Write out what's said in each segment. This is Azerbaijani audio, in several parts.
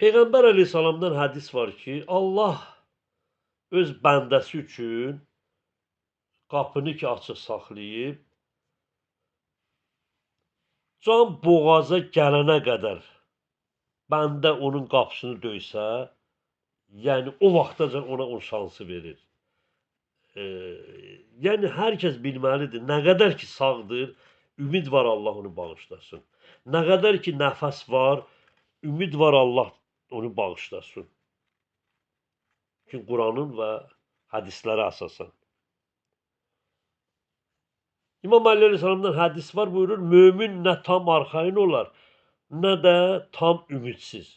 Peyğəmbər əleyhissalamdan hədis var ki, Allah öz bəndəsi üçün qapını ki açıq saxlayıb, can boğaza gələnə qədər bəndə onun qapısını döysə, yəni o vaxtacan ona o şansı verir. Yəni hər kəs bilməlidir, nə qədər ki sağdır, ümid var Allah onu bağışlasın. Nə qədər ki nəfəs var, ümid var Allah onu bağışlasın. Çünki Quranın və hədislərə əsasən. İmam Əli əleyhissalamdan hədis var, buyurur, mömin nə tam arxayın olar, nə də tam ümidsiz.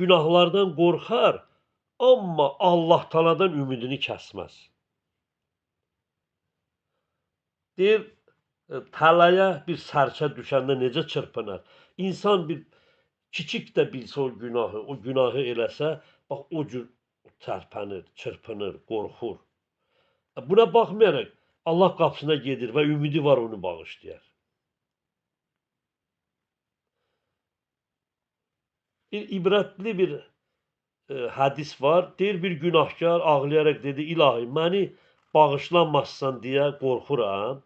Günahlardan qorxar, amma Allah Taala'dan ümidini kəsməz. Deyir, təlaya bir sərçə düşəndə necə çırpınar? İnsan bir kiçik də bilsə o günahı eləsə, bax o cür tərpənir, çırpınır, qorxur. Buna baxmayaraq Allah qapısına gedir və ümidi var onu bağışlayar. Bir ibrətli bir hədis var. Deyir bir günahkar ağlayaraq dedi, ilahi məni bağışlamazsan deyə qorxuram.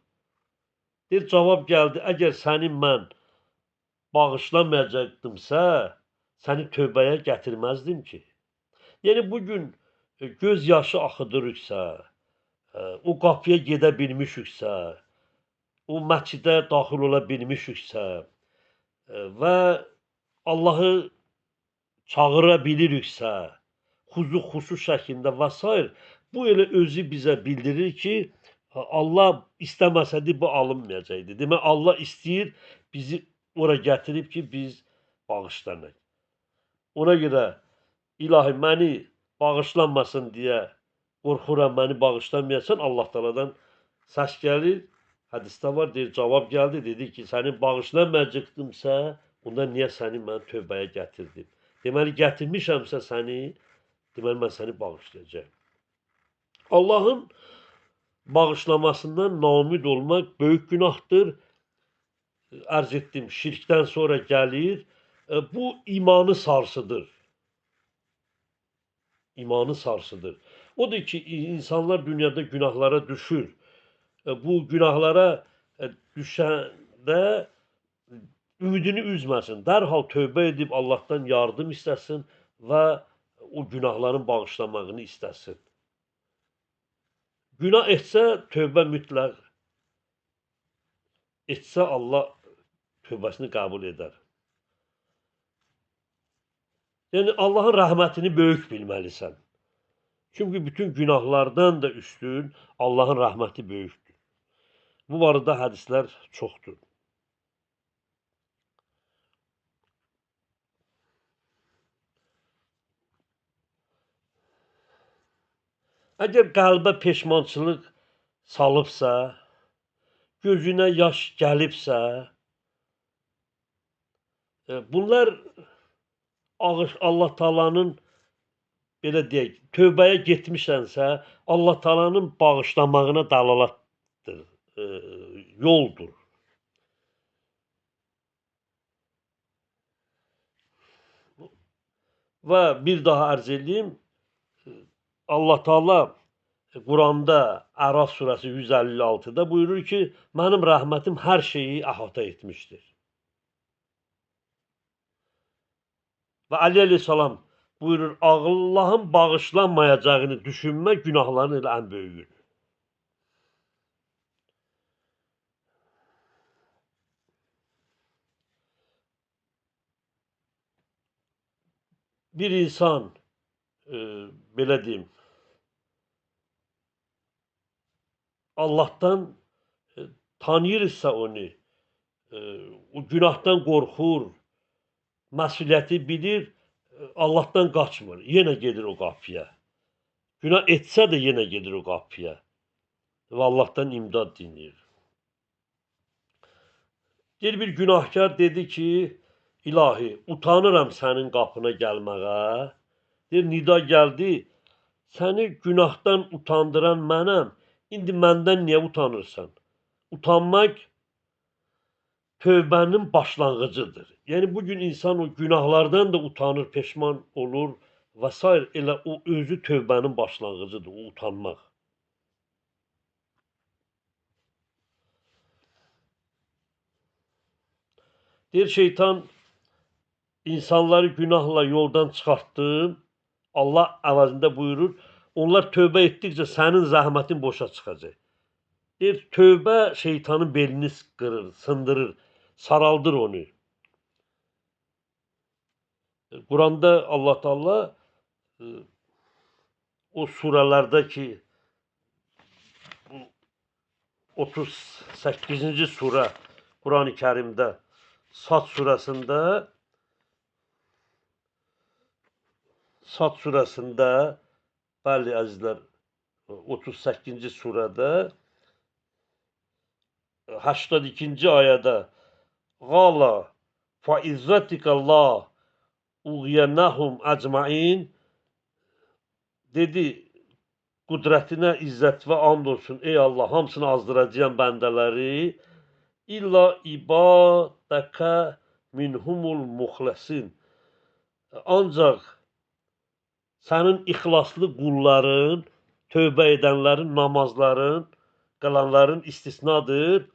Deyir cavab gəldi, əgər səni mən bağışlamayacaqdımsa, səni tövbəyə gətirməzdim ki. Yəni bugün göz yaşı axıdırıqsa, o qapıya gedə bilmişiksə, o məscidə daxil ola bilmişiksə və Allahı çağıra biliriksə, xuşu şəklində və s. bu elə özü bizə bildirir ki, Allah istəməsədi bu alınmayacaqdı. Demək Allah istəyir bizi ora gətirib ki, biz bağışlanaq. Ona görə ilahi məni bağışlanmasın deyə qorxuram, məni bağışlamayasan, Allah Taala'dan səs gəlir. Hədisdə var, deyir, cavab gəldi, dedi ki, səni bağışlamayacaqdımsa, onda niyə səni mən tövbəyə gətirdim? Deməli, gətirmişəmsə səni, deməli, mən səni bağışlayacağım. Allahın bağışlamasından naumid olmaq böyük günahdır. Ərz etdim, şirkdən sonra gəlir. Bu imanı sarsıdır. İmanı sarsıdır. Odur ki, insanlar dünyada günahlara düşür. Bu günahlara düşəndə ümidini üzməsin. Dərhal tövbə edib Allahdan yardım istəsin və o günahların bağışlanmağını istəsin. Günah etsə, tövbə mütləq etsə, Allah tövbəsini qəbul edər. Yəni, Allahın rəhmətini böyük bilməlisən. Çünki bütün günahlardan da üstün Allahın rəhməti böyükdür. Bu barədə hədislər çoxdur. Əgər qəlbə peşmançılıq salıbsa, gözünə yaş gəlibsə, bunlar Allah Taala'nın belə deyək, tövbəyə getmişsənsə, Allah Taala'nın bağışlamağına dəlalətdir, yoldur. Və bir daha ərz edeyim, Allah Taala Quranda Əraf surəsi 156-da buyurur ki, mənim rəhmətim hər şeyi əhatə etmişdir. Və Əli əleyhissalam buyurur, Allahın bağışlanmayacağını düşünmək günahların elə ən böyüyüdür. Bir insan, belə deyim, Allahdan tanıyırsa onu, o günahdan qorxur, məsuliyyəti bilir, Allahdan qaçmır, yenə gedir o qapıya. Günah etsə də yenə gedir o qapıya və Allahdan imdad dinləyir. Bir günahkar dedi ki, ilahi, utanıram sənin qapına gəlməyə. Nida gəldi, səni günahdan utandıran mənəm, indi məndən niyə utanırsan? Utanmaq tövbənin başlanğıcıdır. Yəni bugün insan o günahlardan da utanır, peşman olur və s. Elə o özü tövbənin başlanğıcıdır, o utanmaq. Deyir şeytan insanları günahla yoldan çıxartdım. Allah əvəzində buyurur, onlar tövbə etdikcə sənin zəhmətin boşa çıxacaq. Deyir, tövbə şeytanın belini qırır, sındırır, saraldır onu. Quranda Allah Teala o surələrdə ki 38-ci surə Qurani Kərimdə Sad surəsində bəli əzizlər 38-ci surədə 82-ci ayədə qala fa izzatikallah uğyanahum əcmain dedi qudrətinə izzət və and olsun ey Allah hamısını azdıracağam bəndələri illa ibadaka minhumul muxləsin ancaq sənin ixlaslı qulların, tövbə edənlərin, namazların, qalanların istisnadır.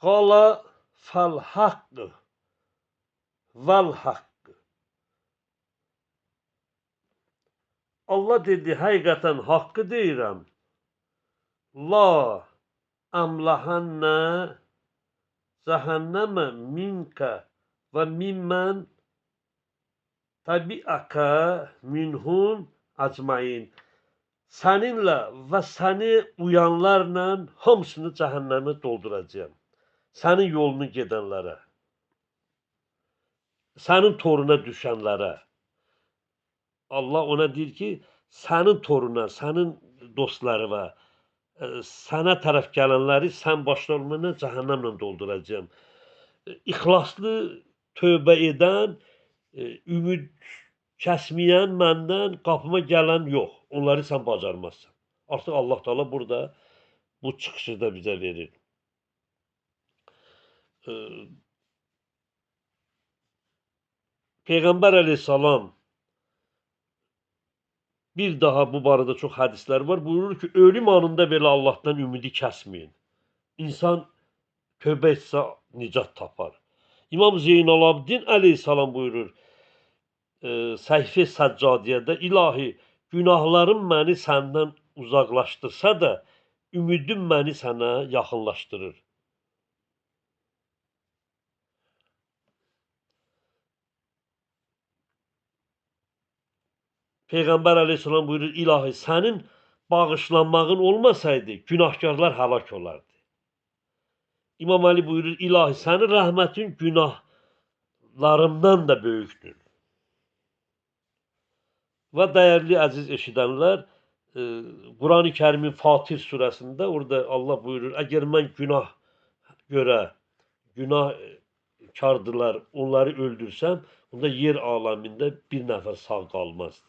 Qala fəl haqqı vəl haqqı. Allah dedi, həqiqətən haqqı deyirəm. La əmləhənnə cəhənnəmə minkə və mimmən təbiəkə minhum əcmain. Səninlə və səni uyanlarla hamısını cəhənnəmə dolduracağam. Sənin yolunu gedənlərə, sənin toruna düşənlərə. Allah ona deyir ki, sənin toruna, sənin dostlarına, sənə tərəf gələnləri sən başda olmadan cəhənnəmlə dolduracağam. İxlaslı tövbə edən, ümid kəsməyən məndən qapıma gələn yox. Onları sən bacarmazsan. Artıq Allah Teala burada bu çıxışı da bizə verir. Peyğəmbər əleyhissalam bir daha bu barədə çox hədislər var. Buyurur ki, ölüm anında belə Allahdan ümidi kəsməyin. İnsan tövbə etsə nicat tapar. İmam Zeynalabdin əleyhissalam buyurur, Səhifə Səccadiyyədə ilahi günahlarım məni səndən uzaqlaşdırsa da, ümidim məni sənə yaxınlaşdırır. Peyğəmbər əleyhissalam buyurur, ilahi sənin bağışlanmağın olmasaydı, günahkarlar həlak olardı. İmam Ali buyurur, ilahi sənin rəhmətin günahlarımdan da böyükdür. Və dəyərli əziz eşidənlər, Qurani Kərimin Fatir surəsində orada Allah buyurur, əgər mən günah görə, günahkardılar, onları öldürsəm, onda yer aləmində bir nəfər sağ qalmazdı.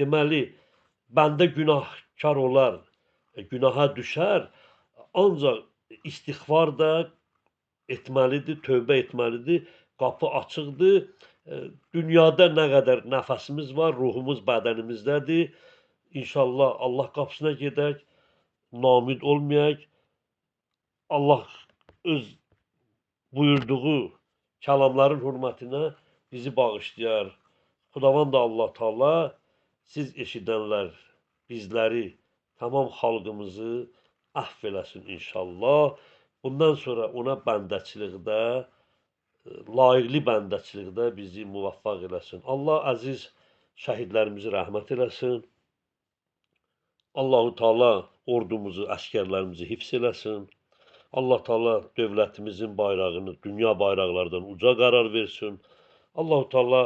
Deməli, bəndə günahkar olar, günaha düşər, ancaq istiğfar da etməlidir, tövbə etməlidir, qapı açıqdır. Dünyada nə qədər nəfəsimiz var, ruhumuz bədənimizdədir. İnşallah Allah qapısına gedək, namid olmayaq. Allah öz buyurduğu kəlamların hürmətinə bizi bağışlayar. Xudavand Allah Teala siz eşidənlər bizləri, tamam xalqımızı əfv eləsin inşallah. Bundan sonra ona bəndəçilikdə, layiqli bəndəçilikdə bizi muvaffaq eləsin. Allah əziz şəhidlərimizi rəhmət eləsin. Allah-u Teala ordumuzu, əskərlərimizi hifz eləsin. Allah Teala dövlətimizin bayrağını dünya bayraqlardan uca qərar versin. Allah-u Teala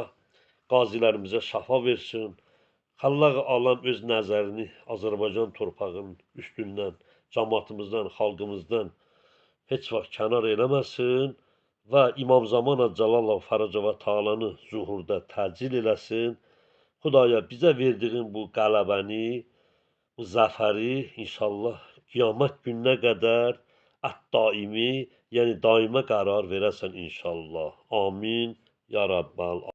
qazilərimizə şəfa versin. Xəllaq alam öz nəzərini Azərbaycan torpağının üstündən, cəmaatımızdan, xalqımızdan heç vaxt kənar eləməsin və İmam Zaman Cəlalov Fərəcəva Taalanı zuhurda təcil eləsin. Xudaya bizə verdiğin bu qələbəni, bu zəfəri inşallah qiyamət gününə qədər ət-daimi, yəni daima qərar verəsən inşallah. Amin ya Rabbal